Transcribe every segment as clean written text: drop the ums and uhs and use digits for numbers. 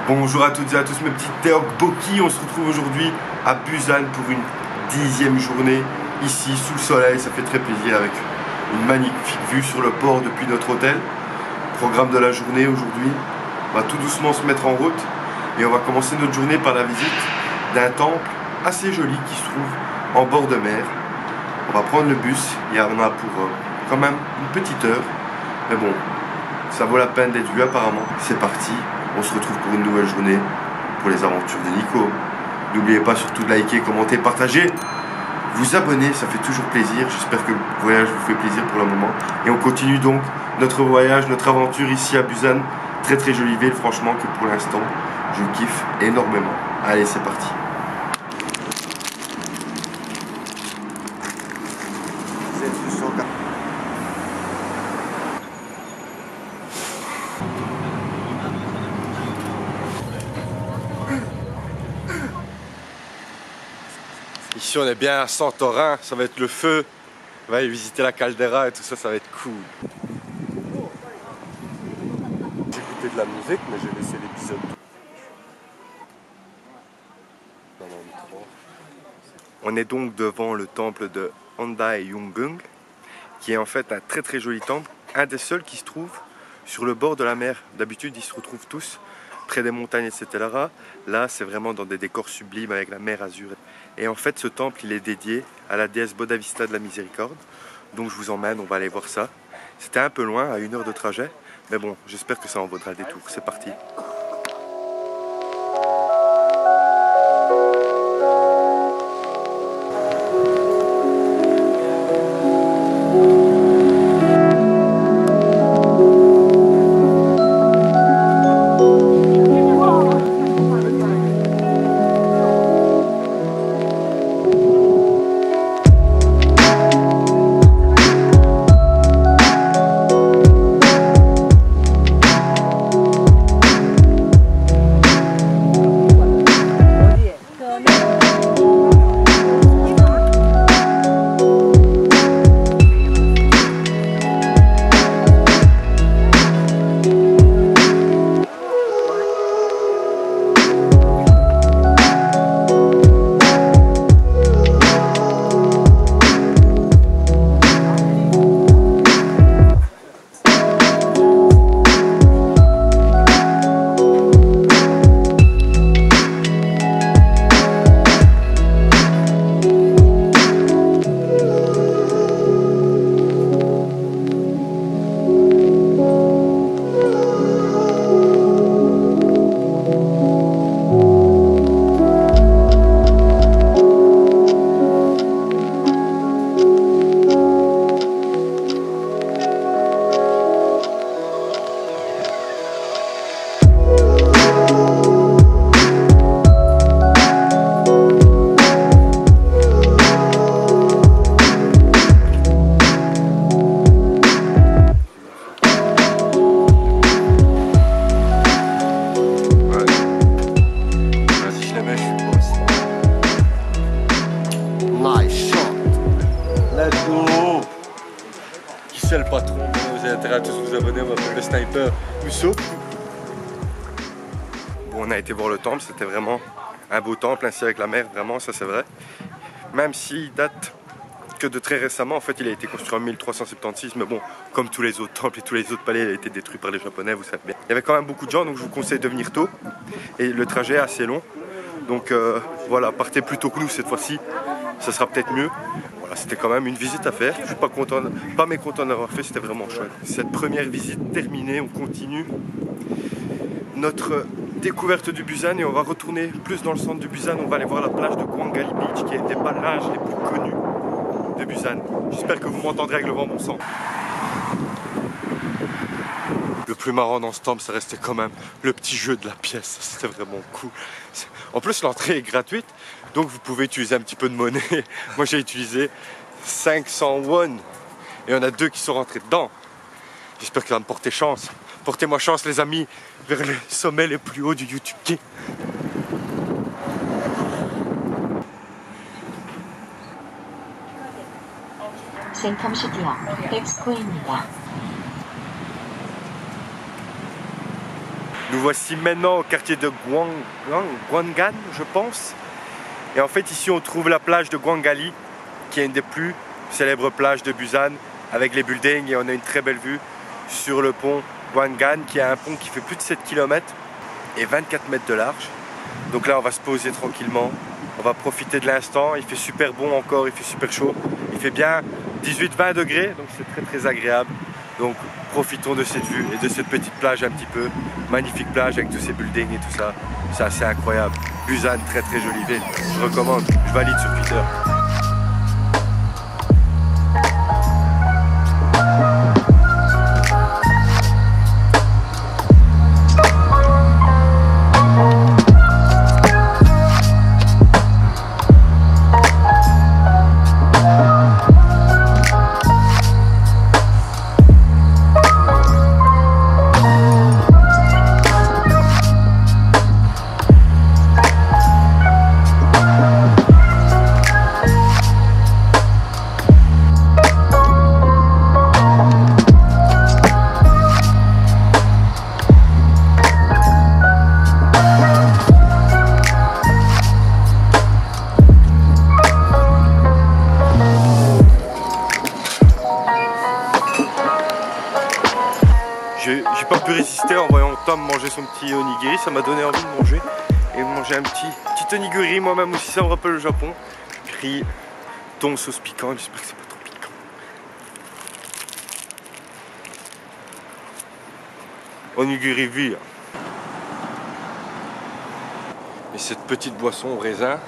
Bonjour à toutes et à tous mes petits Théokboki, on se retrouve aujourd'hui à Busan pour une 10e journée ici sous le soleil, ça fait très plaisir avec une magnifique vue sur le port depuis notre hôtel. Programme de la journée aujourd'hui, on va tout doucement se mettre en route et on va commencer notre journée par la visite d'un temple assez joli qui se trouve en bord de mer. On va prendre le bus, il y en a pour quand même une petite heure, mais bon, ça vaut la peine d'être vu apparemment. C'est parti, on se retrouve pour une nouvelle journée pour les aventures de Nico. N'oubliez pas surtout de liker, commenter, partager, vous abonner, ça fait toujours plaisir. J'espère que le voyage vous fait plaisir pour le moment. Et on continue donc notre voyage, notre aventure ici à Busan. Très très jolie ville, franchement, que pour l'instant, je kiffe énormément. Allez, c'est parti. Ici on est bien à Santorin, ça va être le feu. On va aller visiter la caldeira et tout ça, ça va être cool. J'écoutais de la musique mais j'ai laissé l'épisode. On est donc devant le temple de Honda et Yongbung, qui est en fait un très très joli temple, un des seuls qui se trouve sur le bord de la mer. D'habitude ils se retrouvent tous près des montagnes, etc. Là c'est vraiment dans des décors sublimes avec la mer Azur. Et en fait ce temple il est dédié à la déesse Bodavista de la Miséricorde. Donc je vous emmène, on va aller voir ça. C'était un peu loin, à 1 heure de trajet, mais bon, j'espère que ça en vaudra le détour. C'est parti. Le patron, vous avez intérêt à tous vous abonner, on m'appelle le sniper Musso. Bon, on a été voir le temple, c'était vraiment un beau temple, ainsi avec la mer, vraiment, ça c'est vrai. Même s'il date que de très récemment, en fait il a été construit en 1376, mais bon, comme tous les autres temples et tous les autres palais, il a été détruit par les Japonais, vous savez bien. Il y avait quand même beaucoup de gens, donc je vous conseille de venir tôt, et le trajet est assez long. Donc voilà, partez plus tôt que nous cette fois-ci, ça sera peut-être mieux. Voilà, c'était quand même une visite à faire, je suis pas mécontent d'avoir fait, c'était vraiment chouette. Cette première visite terminée, on continue notre découverte du Busan et on va retourner plus dans le centre du Busan, on va aller voir la plage de Gwangali Beach qui est une des plages les plus connues de Busan. J'espère que vous m'entendrez avec le vent bon sang. Le plus marrant dans ce temple, ça restait quand même le petit jeu de la pièce, c'était vraiment cool. En plus l'entrée est gratuite, donc vous pouvez utiliser un petit peu de monnaie. Moi j'ai utilisé 500 won et il y en a 2 qui sont rentrés dedans. J'espère que ça va me porter chance. Portez-moi chance les amis, vers les sommets les plus hauts du YouTube Game. 센텀시티역 100스코어입니다. Nous voici maintenant au quartier de Gwangan, je pense. Et en fait, ici, on trouve la plage de Gwangali, qui est une des plus célèbres plages de Busan, avec les buildings. Et on a une très belle vue sur le pont Gwangan, qui a un pont qui fait plus de 7 km et 24 mètres de large. Donc là, on va se poser tranquillement. On va profiter de l'instant. Il fait super bon encore, il fait super chaud. Il fait bien 18-20 degrés, donc c'est très très agréable. Donc profitons de cette vue et de cette petite plage un petit peu. Magnifique plage avec tous ces buildings et tout ça. C'est assez incroyable. Busan, très très jolie ville. Je recommande. Je valide sur Twitter. J'ai pas pu résister en voyant Tom manger son petit onigiri, ça m'a donné envie de manger et de manger un petit onigiri moi-même aussi, ça me rappelle le Japon. J'ai pris thon sauce piquante, j'espère que c'est pas trop piquant. Onigiri vie. Et cette petite boisson au raisin,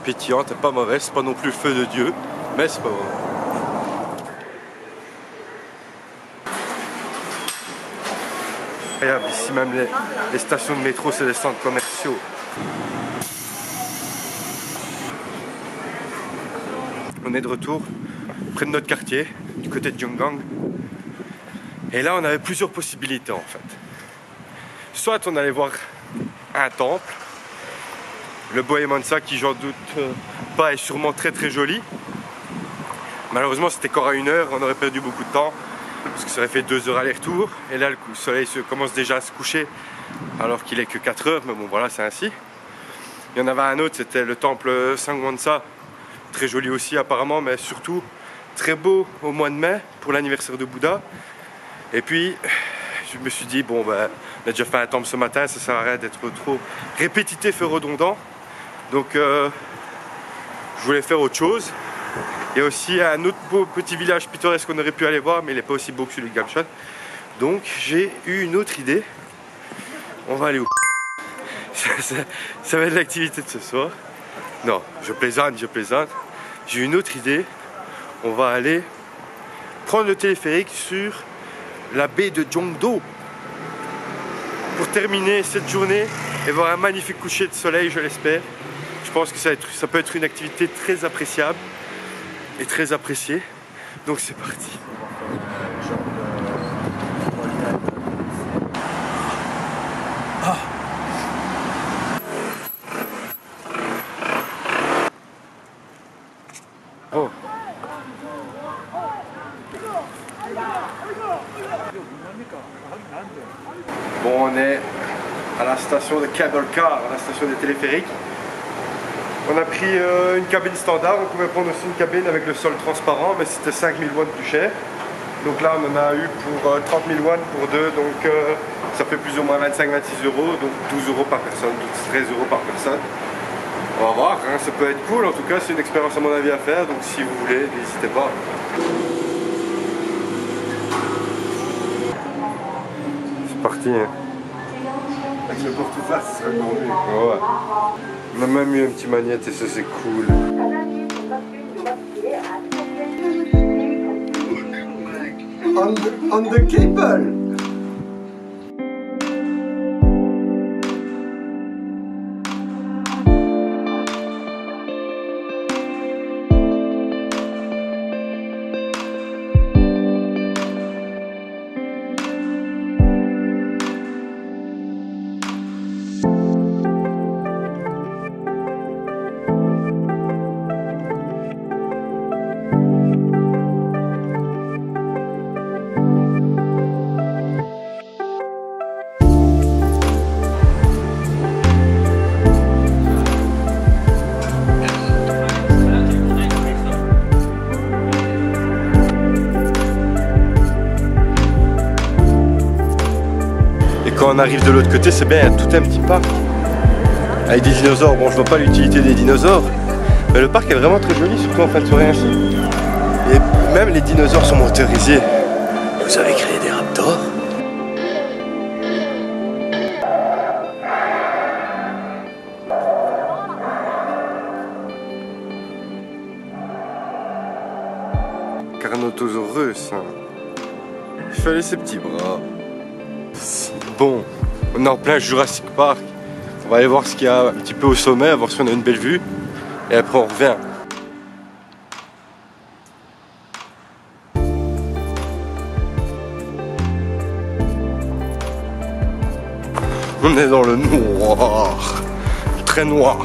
pétillante, est pas mauvaise, c'est pas non plus le feu de Dieu, mais c'est pas vrai. Ici même les stations de métro, c'est des centres commerciaux. On est de retour près de notre quartier, du côté de Yonggang. Et là, on avait plusieurs possibilités en fait. Soit on allait voir un temple, le Bohémonsa, qui j'en doute pas est sûrement très très joli. Malheureusement, c'était qu'à 1 heure, on aurait perdu beaucoup de temps. Parce que ça aurait fait 2 heures aller-retour. Et là, le soleil commence déjà à se coucher alors qu'il est que 4 heures. Mais bon, voilà, c'est ainsi. Il y en avait un autre, c'était le temple Sangwonsa. Très joli aussi apparemment, mais surtout très beau au mois de mai pour l'anniversaire de Bouddha. Et puis, je me suis dit, bon, ben, on a déjà fait un temple ce matin, ça sert à rien d'être trop répétitif et redondant. Donc, je voulais faire autre chose. Il y a aussi un autre beau petit village pittoresque qu'on aurait pu aller voir, mais il n'est pas aussi beau que celui de Gamcheon. Donc j'ai eu une autre idée. On va aller où? Ça va être l'activité de ce soir. Non, je plaisante. J'ai une autre idée. On va aller prendre le téléphérique sur la baie de Jeongdo pour terminer cette journée et voir un magnifique coucher de soleil, je l'espère. Je pense que ça peut être une activité très appréciable et très apprécié, donc c'est parti. Ah. Oh. Bon, on est à la station de Cable Car, à la station des téléphériques. On a pris une cabine standard, on pouvait prendre aussi une cabine avec le sol transparent, mais c'était 5000 won plus cher. Donc là on en a eu pour 30 000 won pour deux, donc ça fait plus ou moins 25-26 euros, donc 12 euros par personne, 13 euros par personne. On va voir, hein, ça peut être cool, en tout cas c'est une expérience à mon avis à faire, donc si vous voulez, n'hésitez pas. C'est parti, hein. Avec le porte-face, ce serait encore mieux. Ouais. On a même eu un petit magnète et ça c'est cool. On the cable. quand on arrive de l'autre côté, c'est bien, il y a tout un petit parc avec des dinosaures. Bon, je vois pas l'utilité des dinosaures, mais le parc est vraiment très joli, surtout en fin de soirée ainsi. Et même les dinosaures sont motorisés. Vous avez créé des raptors? Carnotaurus, hein. Il fallait ses petits bras. Bon, on est en plein Jurassic Park. On va aller voir ce qu'il y a un petit peu au sommet, voir si on a une belle vue. Et après on revient. On est dans le noir. Très noir.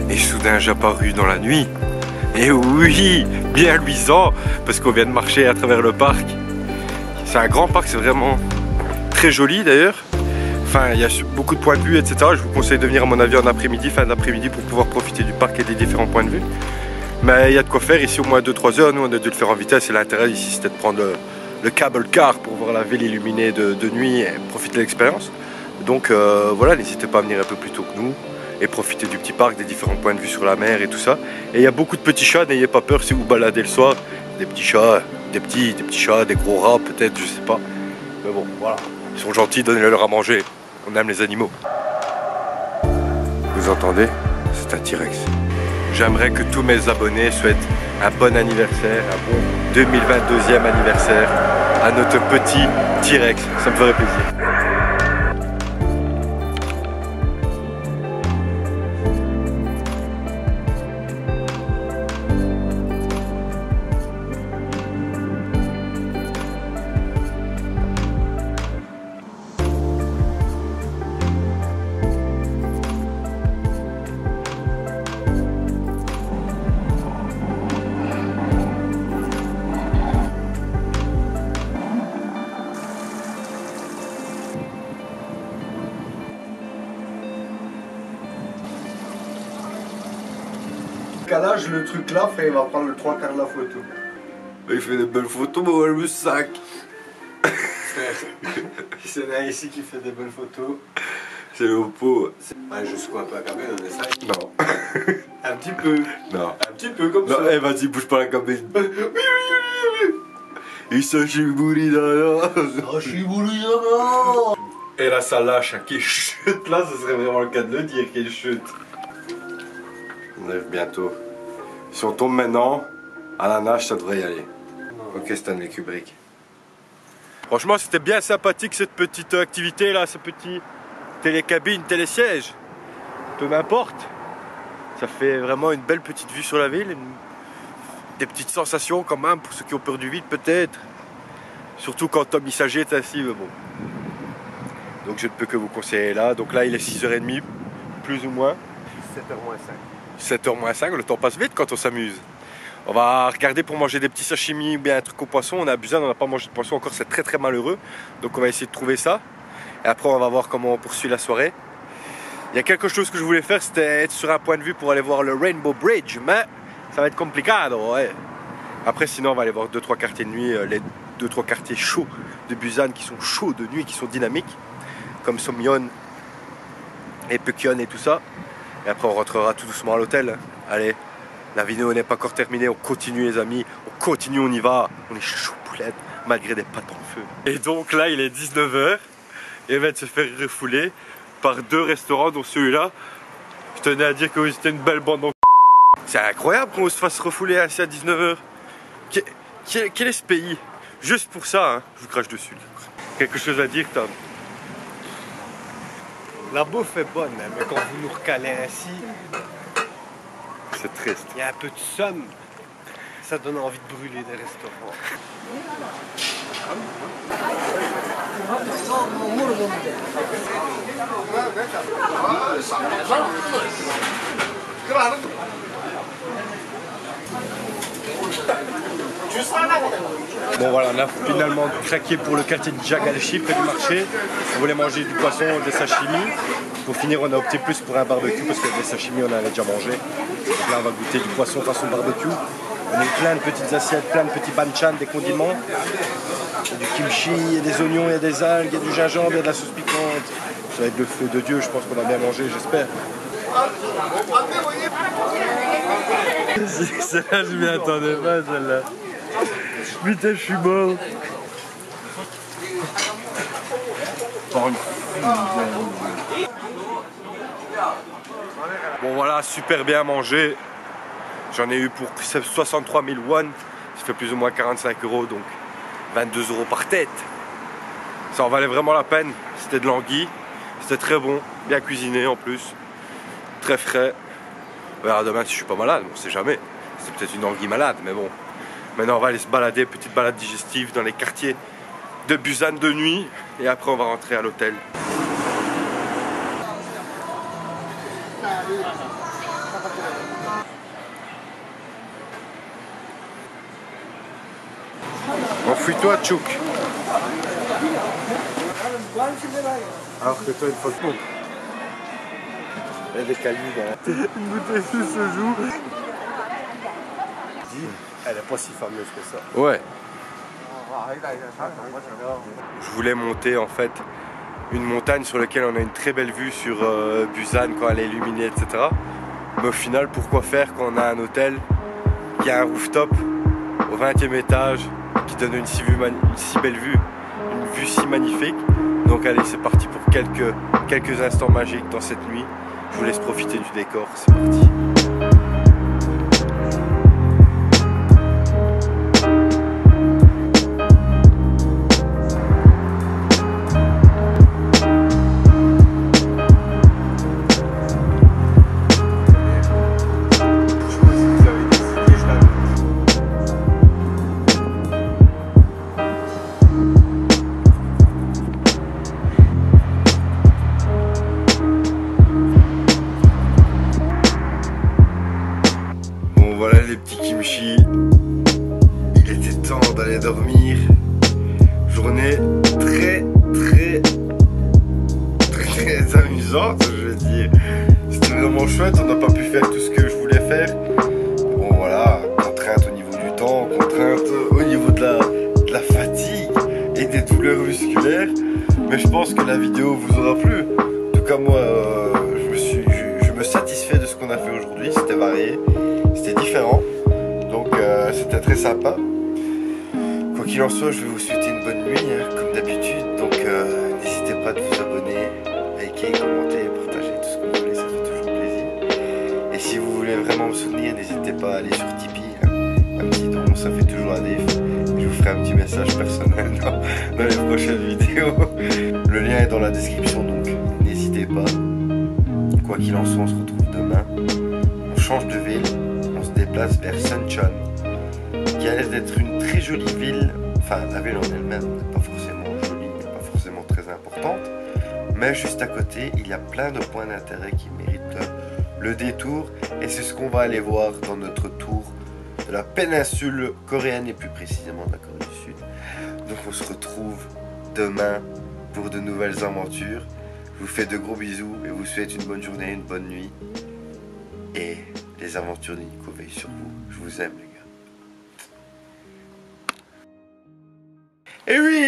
Et soudain j'apparus dans la nuit. Et oui, bien luisant, parce qu'on vient de marcher à travers le parc. C'est un grand parc, c'est vraiment très joli d'ailleurs. Enfin, il y a beaucoup de points de vue, etc. Je vous conseille de venir à mon avis en après-midi, fin d'après-midi, pour pouvoir profiter du parc et des différents points de vue. Mais il y a de quoi faire ici au moins 2-3 heures. Nous, on a dû le faire en vitesse et l'intérêt ici, c'était de prendre le cable car pour voir la ville illuminée de nuit et profiter de l'expérience. Donc voilà, n'hésitez pas à venir un peu plus tôt que nous et profiter du petit parc, des différents points de vue sur la mer et tout ça. Et il y a beaucoup de petits chats, n'ayez pas peur si vous baladez le soir. Des petits chats, des petits chats, des gros rats peut-être, je sais pas. Mais bon, voilà, ils sont gentils, donnez-leur à manger. On aime les animaux. Vous entendez? C'est un T-Rex. J'aimerais que tous mes abonnés souhaitent un bon anniversaire, un bon 2022e anniversaire à notre petit T-Rex. Ça me ferait plaisir. Calage, le truc là, frère, il va prendre le 3/4 de la photo. Il fait des belles photos, mais le sac. C'est là ici qui fait des belles photos. C'est le pot. Ouais, je secoue un peu la cabine, on essaye. Non. Un petit peu. Non. Un petit peu comme Non, ça. eh, vas-y, bouge pas la cabine. Il se chibourit dans la... Et là, ça lâche, hein, qui chute. Là, ce serait vraiment le cas de le dire, qu'il chute. On arrive bientôt. Si on tombe maintenant, à la nage, ça devrait y aller. Ok, Stanley Kubrick. Franchement, c'était bien sympathique cette petite activité là, ce petit télécabine, télésiège. Peu m'importe. Ça fait vraiment une belle petite vue sur la ville. Des petites sensations quand même pour ceux qui ont peur du vide peut-être. Surtout quand Tom il s'agite ainsi, mais bon. Donc je ne peux que vous conseiller là. Donc là il est 6h30, plus ou moins. 7h moins 5. 7h moins 5, le temps passe vite quand on s'amuse. On va regarder pour manger des petits sashimi ou bien un truc au poisson. On a abusé, on n'a pas mangé de poisson encore, c'est très très malheureux. Donc on va essayer de trouver ça. Et après on va voir comment on poursuit la soirée. Il y a quelque chose que je voulais faire, c'était être sur un point de vue pour aller voir le Rainbow Bridge. Mais ça va être compliqué, ouais. Après sinon on va aller voir 2-3 quartiers de nuit, les 2-3 quartiers chauds de Busan qui sont chauds de nuit, qui sont dynamiques. Comme Somyeon et Pyeongchon et tout ça. Et après on rentrera tout doucement à l'hôtel. Allez, la vidéo n'est pas encore terminée, on continue les amis, on continue, on y va. On est chaud poulette, malgré des pattes en feu. Et donc là il est 19h, et on vient de se faire refouler par 2 restaurants, dont celui-là. Je tenais à dire que c'était une belle bande. C'est incroyable qu'on se fasse refouler ainsi à 19h. Quel est ce pays? Juste pour ça, hein, je vous crache dessus. Quelque chose à dire, Tom? La bouffe est bonne, hein, mais quand vous nous recalez ainsi, c'est triste. il y a un peu de somme. Ça donne envie de brûler des restaurants. Bon voilà, on a finalement craqué pour le quartier de Jagalchi, près du marché. On voulait manger du poisson, des sashimi. Pour finir, on a opté plus pour un barbecue parce que des sashimi on en avait déjà mangé. Donc là on va goûter du poisson façon barbecue. On a eu plein de petites assiettes, plein de petits banchan, des condiments. Il y a du kimchi, il y a des oignons, il y a des algues, il y a du gingembre, il y a de la sauce piquante. Ça va être le feu de Dieu, je pense qu'on a bien mangé, j'espère. Celle-là, je m'y attendais pas, celle-là. Putain, je suis mort. Bon voilà, super bien mangé. J'en ai eu pour 63 000 won. Ça fait plus ou moins 45 €, donc 22 € par tête. Ça en valait vraiment la peine. C'était de l'anguille. C'était très bon, bien cuisiné en plus. Très frais. On verra demain si je suis pas malade, on sait jamais. C'est peut-être une anguille malade, mais bon. Maintenant on va aller se balader, petite balade digestive dans les quartiers de Busan de nuit. Et après on va rentrer à l'hôtel. Enfuis-toi, Chouk. Alors que toi, une fois que il y a des cailloux dans une bouteille sous ce joue. Elle n'est pas si fameuse que ça. Ouais. Je voulais monter en fait une montagne sur laquelle on a une très belle vue sur Busan quand elle est illuminée, etc. Mais au final, pourquoi faire quand on a un hôtel qui a un rooftop au 20e étage qui donne une si belle vue, une vue si magnifique. Donc allez, c'est parti pour quelques instants magiques dans cette nuit. Je vous laisse profiter du décor, c'est parti. Voilà les petits kimchi, il était temps d'aller dormir. Journée très amusante, je veux dire. C'était vraiment chouette, on n'a pas pu faire tout ce que je voulais faire. Bon voilà, contrainte au niveau du temps, contrainte au niveau de la fatigue et des douleurs musculaires. Mais je pense que la vidéo vous aura plu. En tout cas moi, je me satisfais de ce qu'on a fait aujourd'hui, c'était varié. C'était différent, donc c'était très sympa. Quoi qu'il en soit, je vais vous souhaiter une bonne nuit, hein, comme d'habitude. Donc n'hésitez pas à vous abonner, liker, commenter, partager tout ce que vous voulez, ça fait toujours plaisir. Et si vous voulez vraiment me soutenir, n'hésitez pas à aller sur Tipeee, hein. Un petit don, ça fait toujours un déf. Je vous ferai un petit message personnel dans les prochaines vidéos. Le lien est dans la description, donc n'hésitez pas. Quoi qu'il en soit, on se retrouve demain. On change de ville. Déplace vers Suncheon, qui a l'air d'être une très jolie ville. Enfin, la ville en elle-même n'est pas forcément jolie, n'est pas forcément très importante, mais juste à côté, il y a plein de points d'intérêt qui méritent le détour, et c'est ce qu'on va aller voir dans notre tour de la péninsule coréenne, et plus précisément de la Corée du Sud. Donc on se retrouve demain pour de nouvelles aventures. Je vous fais de gros bisous et vous souhaite une bonne journée, une bonne nuit, et les aventures de Nico veillent sur vous. Je vous aime, les gars. Et oui,